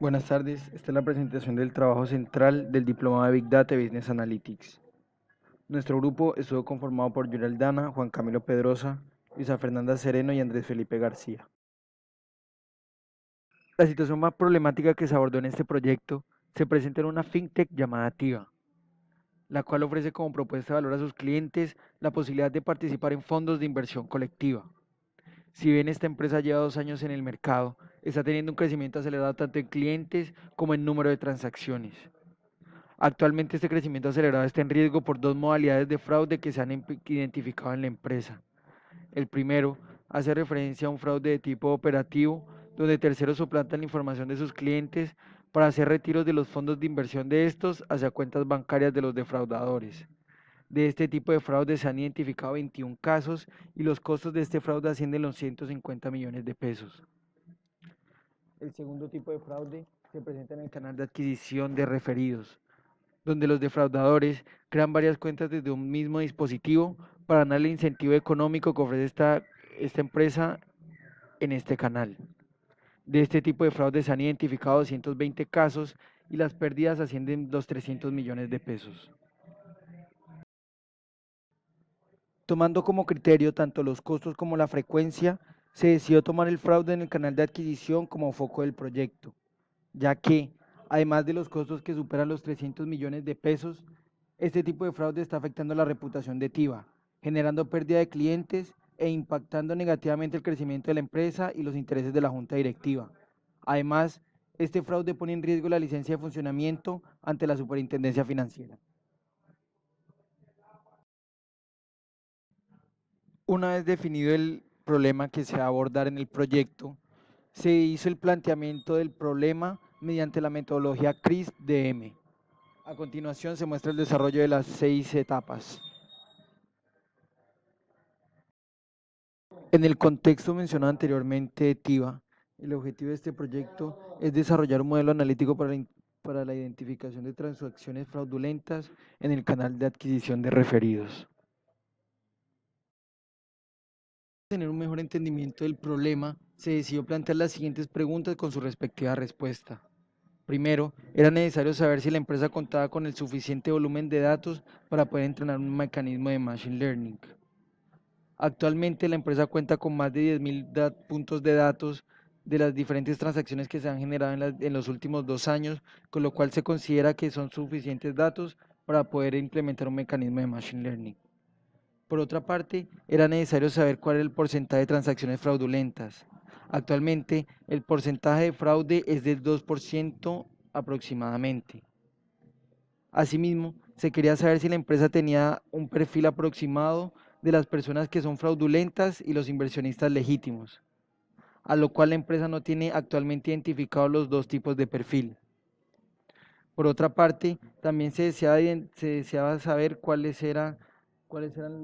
Buenas tardes, esta es la presentación del trabajo central del Diplomado de Big Data y Business Analytics. Nuestro grupo estuvo conformado por Yuri Aldana, Juan Camilo Pedrosa, Luisa Fernanda Sereno y Andrés Felipe García. La situación más problemática que se abordó en este proyecto se presenta en una fintech llamada Tiva, la cual ofrece como propuesta de valor a sus clientes la posibilidad de participar en fondos de inversión colectiva. Si bien esta empresa lleva 2 años en el mercado, está teniendo un crecimiento acelerado tanto en clientes como en número de transacciones. Actualmente este crecimiento acelerado está en riesgo por dos modalidades de fraude que se han identificado en la empresa. El primero hace referencia a un fraude de tipo operativo, donde terceros suplantan la información de sus clientes para hacer retiros de los fondos de inversión de estos hacia cuentas bancarias de los defraudadores. De este tipo de fraude se han identificado 21 casos y los costos de este fraude ascienden a los 150 millones de pesos. El segundo tipo de fraude se presenta en el canal de adquisición de referidos, donde los defraudadores crean varias cuentas desde un mismo dispositivo para ganar el incentivo económico que ofrece esta empresa en este canal. De este tipo de fraude se han identificado 220 casos y las pérdidas ascienden a los 300 millones de pesos. Tomando como criterio tanto los costos como la frecuencia, se decidió tomar el fraude en el canal de adquisición como foco del proyecto, ya que, además de los costos que superan los 300 millones de pesos, este tipo de fraude está afectando la reputación de Tiva, generando pérdida de clientes e impactando negativamente el crecimiento de la empresa y los intereses de la junta directiva. Además, este fraude pone en riesgo la licencia de funcionamiento ante la Superintendencia Financiera. Una vez definido el problema que se va a abordar en el proyecto, se hizo el planteamiento del problema mediante la metodología CRISP-DM. A continuación se muestra el desarrollo de las 6 etapas. En el contexto mencionado anteriormente de TIVA, el objetivo de este proyecto es desarrollar un modelo analítico para la identificación de transacciones fraudulentas en el canal de adquisición de referidos. Para tener un mejor entendimiento del problema, se decidió plantear las siguientes preguntas con su respectiva respuesta. Primero, era necesario saber si la empresa contaba con el suficiente volumen de datos para poder entrenar un mecanismo de Machine Learning. Actualmente la empresa cuenta con más de 10.000 puntos de datos de las diferentes transacciones que se han generado en los últimos 2 años, con lo cual se considera que son suficientes datos para poder implementar un mecanismo de Machine Learning. Por otra parte, era necesario saber cuál era el porcentaje de transacciones fraudulentas. Actualmente, el porcentaje de fraude es del 2% aproximadamente. Asimismo, se quería saber si la empresa tenía un perfil aproximado de las personas que son fraudulentas y los inversionistas legítimos, a lo cual la empresa no tiene actualmente identificados los dos tipos de perfil. Por otra parte, también se deseaba saber cuáles eran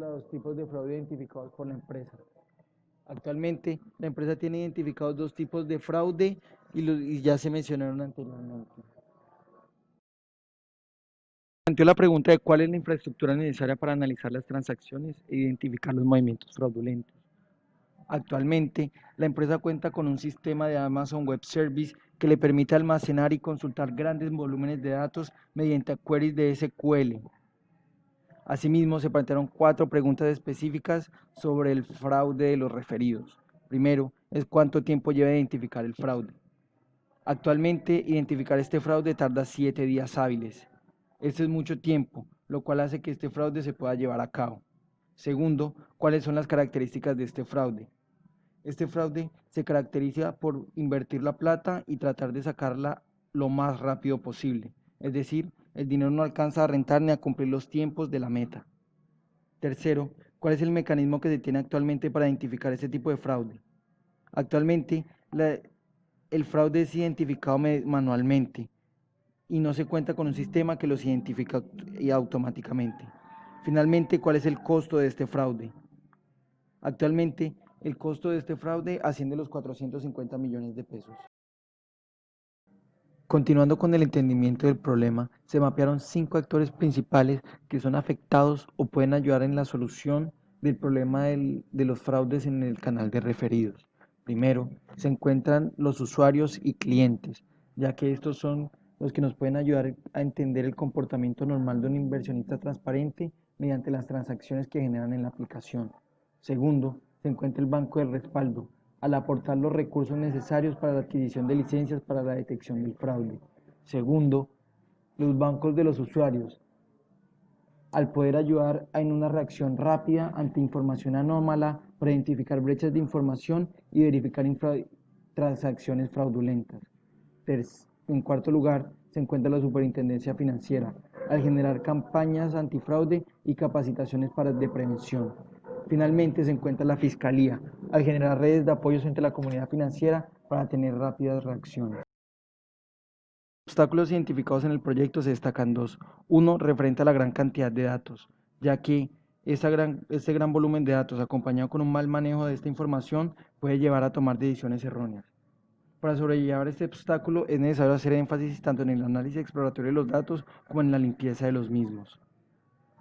los tipos de fraude identificados por la empresa. Actualmente, la empresa tiene identificados dos tipos de fraude y ya se mencionaron anteriormente. Planteó la pregunta de cuál es la infraestructura necesaria para analizar las transacciones e identificar los movimientos fraudulentos. Actualmente, la empresa cuenta con un sistema de Amazon Web Service que le permite almacenar y consultar grandes volúmenes de datos mediante queries de SQL. Asimismo, se plantearon 4 preguntas específicas sobre el fraude de los referidos. Primero, es cuánto tiempo lleva a identificar el fraude. Actualmente, identificar este fraude tarda 7 días hábiles. Esto es mucho tiempo, lo cual hace que este fraude se pueda llevar a cabo. Segundo, ¿cuáles son las características de este fraude? Este fraude se caracteriza por invertir la plata y tratar de sacarla lo más rápido posible. Es decir, el dinero no alcanza a rentar ni a cumplir los tiempos de la meta. Tercero, ¿cuál es el mecanismo que se tiene actualmente para identificar este tipo de fraude? Actualmente, el fraude es identificado manualmente y no se cuenta con un sistema que los identifica automáticamente. Finalmente, ¿cuál es el costo de este fraude? Actualmente, el costo de este fraude asciende a los 450 millones de pesos. Continuando con el entendimiento del problema, se mapearon 5 actores principales que son afectados o pueden ayudar en la solución del problema de los fraudes en el canal de referidos. Primero, se encuentran los usuarios y clientes. ya que estos son los que nos pueden ayudar a entender el comportamiento normal de un inversionista transparente mediante las transacciones que generan en la aplicación. Segundo, se encuentra el banco de respaldo, al aportar los recursos necesarios para la adquisición de licencias para la detección del fraude. Segundo, los bancos de los usuarios, al poder ayudar en una reacción rápida ante información anómala para identificar brechas de información y verificar transacciones fraudulentas. En cuarto lugar, se encuentra la Superintendencia Financiera, al generar campañas antifraude y capacitaciones de prevención. Finalmente, se encuentra la Fiscalía, al generar redes de apoyos entre la comunidad financiera para tener rápidas reacciones. Obstáculos identificados en el proyecto se destacan dos. Uno, referente a la gran cantidad de datos, ya que este gran volumen de datos, acompañado con un mal manejo de esta información, puede llevar a tomar decisiones erróneas. Para sobrellevar este obstáculo es necesario hacer énfasis tanto en el análisis exploratorio de los datos como en la limpieza de los mismos.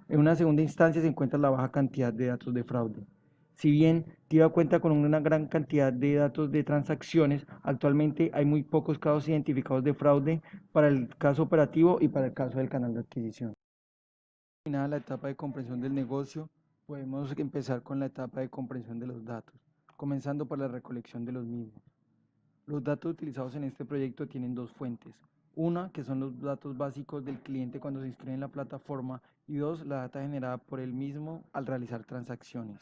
En una segunda instancia se encuentra la baja cantidad de datos de fraude. Si bien TIVA cuenta con una gran cantidad de datos de transacciones, actualmente hay muy pocos casos identificados de fraude para el caso operativo y para el caso del canal de adquisición. Terminada la etapa de comprensión del negocio, podemos empezar con la etapa de comprensión de los datos, comenzando por la recolección de los mismos. Los datos utilizados en este proyecto tienen dos fuentes. Una, que son los datos básicos del cliente cuando se inscribe en la plataforma, y dos, la data generada por él mismo al realizar transacciones.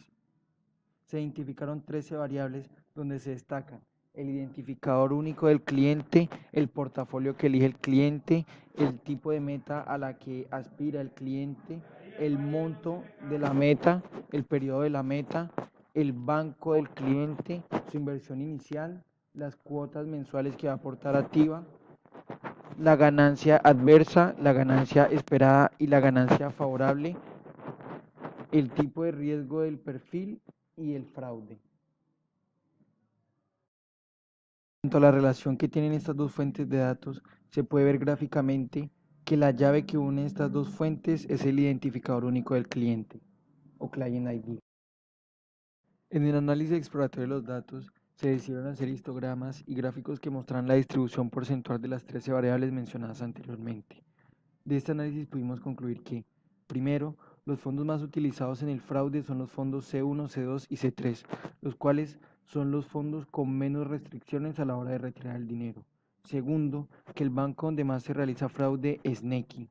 Se identificaron 13 variables donde se destacan el identificador único del cliente, el portafolio que elige el cliente, el tipo de meta a la que aspira el cliente, el monto de la meta, el periodo de la meta, el banco del cliente, su inversión inicial, las cuotas mensuales que va a aportar a TIVA, la ganancia adversa, la ganancia esperada y la ganancia favorable, el tipo de riesgo del perfil y el fraude. En cuanto a la relación que tienen estas dos fuentes de datos, se puede ver gráficamente que la llave que une estas dos fuentes es el identificador único del cliente, o Client ID. En el análisis exploratorio de los datos, se decidieron hacer histogramas y gráficos que mostraran la distribución porcentual de las 13 variables mencionadas anteriormente. De este análisis pudimos concluir que, primero, los fondos más utilizados en el fraude son los fondos C1, C2 y C3, los cuales son los fondos con menos restricciones a la hora de retirar el dinero. Segundo, que el banco donde más se realiza fraude es Nequi.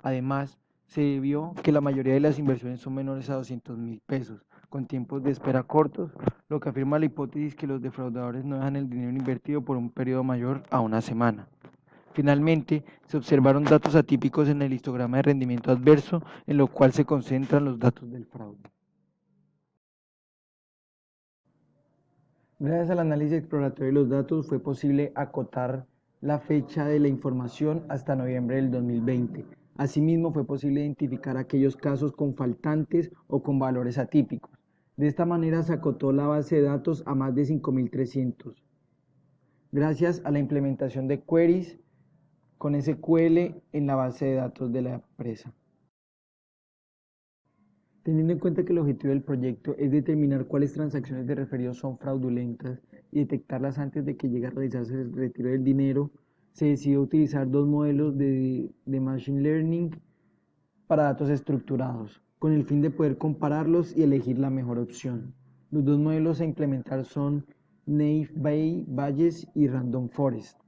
Además, se vio que la mayoría de las inversiones son menores a 200.000 pesos, con tiempos de espera cortos, lo que afirma la hipótesis que los defraudadores no dejan el dinero invertido por un periodo mayor a una semana. Finalmente, se observaron datos atípicos en el histograma de rendimiento adverso, en lo cual se concentran los datos del fraude. Gracias al análisis exploratorio de los datos fue posible acotar la fecha de la información hasta noviembre del 2020. Asimismo, fue posible identificar aquellos casos con faltantes o con valores atípicos. De esta manera se acotó la base de datos a más de 5.300. Gracias a la implementación de queries con SQL en la base de datos de la empresa. Teniendo en cuenta que el objetivo del proyecto es determinar cuáles transacciones de referidos son fraudulentas y detectarlas antes de que llegue a realizarse el retiro del dinero, se decidió utilizar dos modelos de Machine Learning para datos estructurados, con el fin de poder compararlos y elegir la mejor opción. Los dos modelos a implementar son Naive Bayes y Random Forest.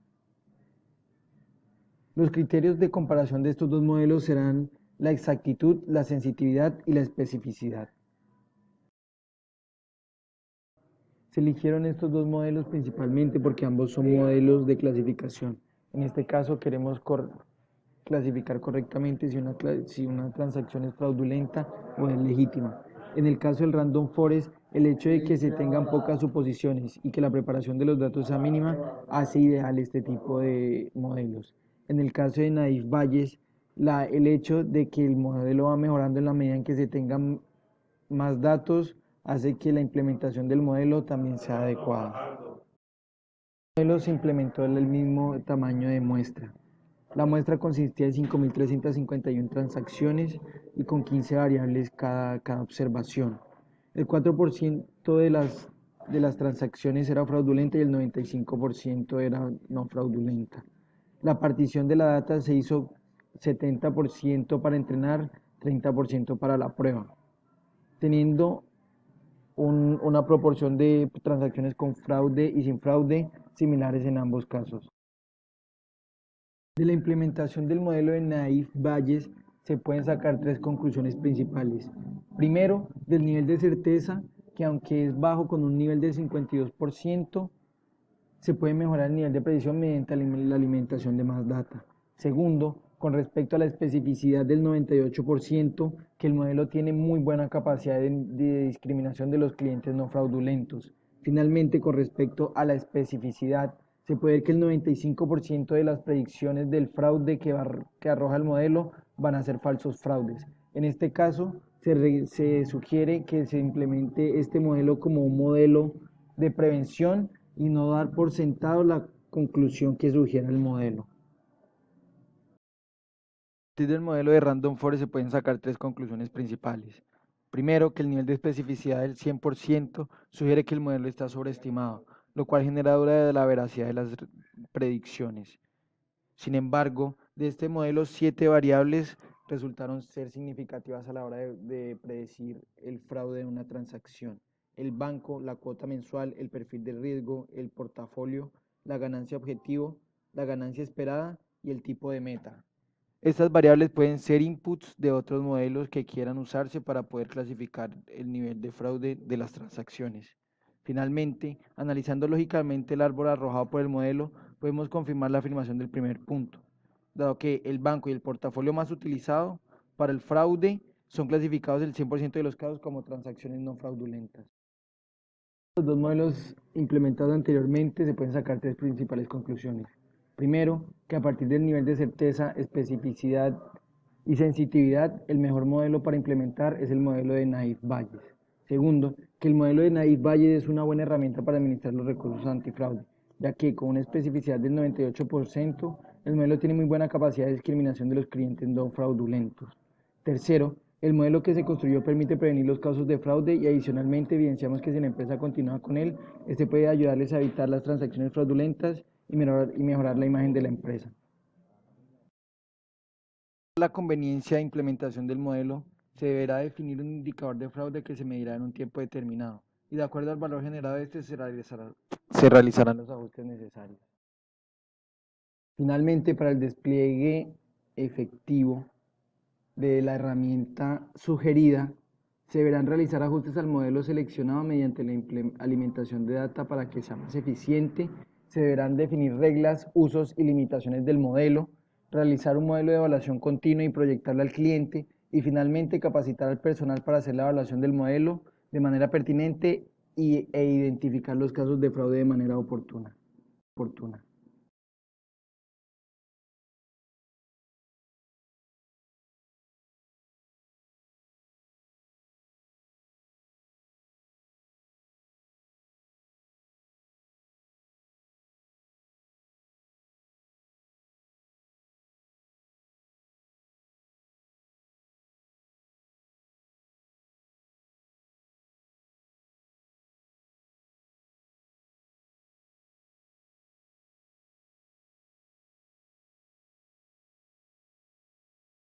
Los criterios de comparación de estos dos modelos serán la exactitud, la sensitividad y la especificidad. Se eligieron estos dos modelos principalmente porque ambos son modelos de clasificación. En este caso queremos clasificar correctamente si una transacción es fraudulenta o es legítima. En el caso del Random Forest, el hecho de que se tengan pocas suposiciones y que la preparación de los datos sea mínima hace ideal este tipo de modelos. En el caso de Naive Bayes, el hecho de que el modelo va mejorando en la medida en que se tengan más datos hace que la implementación del modelo también sea adecuada. El modelo se implementó en el mismo tamaño de muestra. La muestra consistía de 5.351 transacciones y con 15 variables cada observación. El 4% de las transacciones era fraudulenta y el 95% era no fraudulenta. La partición de la data se hizo 70% para entrenar, 30% para la prueba, teniendo una proporción de transacciones con fraude y sin fraude similares en ambos casos. De la implementación del modelo de Naïf-Bayes se pueden sacar tres conclusiones principales. Primero, del nivel de certeza, que aunque es bajo con un nivel de 52%, se puede mejorar el nivel de precisión mediante la alimentación de más data. Segundo, con respecto a la especificidad del 98%, que el modelo tiene muy buena capacidad de discriminación de los clientes no fraudulentos. Finalmente, con respecto a la especificidad, se puede ver que el 95% de las predicciones del fraude que arroja el modelo van a ser falsos fraudes. En este caso, se sugiere que se implemente este modelo como un modelo de prevención y no dar por sentado la conclusión que sugiere el modelo. A partir del modelo de Random Forest se pueden sacar tres conclusiones principales. Primero, que el nivel de especificidad del 100% sugiere que el modelo está sobreestimado, lo cual genera duda de la veracidad de las predicciones. Sin embargo, de este modelo, 7 variables resultaron ser significativas a la hora de predecir el fraude de una transacción: el banco, la cuota mensual, el perfil de riesgo, el portafolio, la ganancia objetivo, la ganancia esperada y el tipo de meta. Estas variables pueden ser inputs de otros modelos que quieran usarse para poder clasificar el nivel de fraude de las transacciones. Finalmente, analizando lógicamente el árbol arrojado por el modelo, podemos confirmar la afirmación del primer punto, dado que el banco y el portafolio más utilizado para el fraude son clasificados el 100% de los casos como transacciones no fraudulentas. Los dos modelos implementados anteriormente se pueden sacar tres principales conclusiones. Primero, que a partir del nivel de certeza, especificidad y sensitividad, el mejor modelo para implementar es el modelo de Naïf-Bayes. Segundo, que el modelo de Naïf-Bayes es una buena herramienta para administrar los recursos antifraude, ya que con una especificidad del 98%, el modelo tiene muy buena capacidad de discriminación de los clientes no fraudulentos. Tercero, el modelo que se construyó permite prevenir los casos de fraude y adicionalmente evidenciamos que si la empresa continúa con él, este puede ayudarles a evitar las transacciones fraudulentas y mejorar la imagen de la empresa. La conveniencia de implementación del modelo, se deberá definir un indicador de fraude que se medirá en un tiempo determinado y de acuerdo al valor generado de este se realizarán los ajustes necesarios. Finalmente, para el despliegue efectivo de la herramienta sugerida, se deberán realizar ajustes al modelo seleccionado mediante la alimentación de data para que sea más eficiente. Se deberán definir reglas, usos y limitaciones del modelo, realizar un modelo de evaluación continua y proyectarlo al cliente, y finalmente capacitar al personal para hacer la evaluación del modelo de manera pertinente e identificar los casos de fraude de manera oportuna.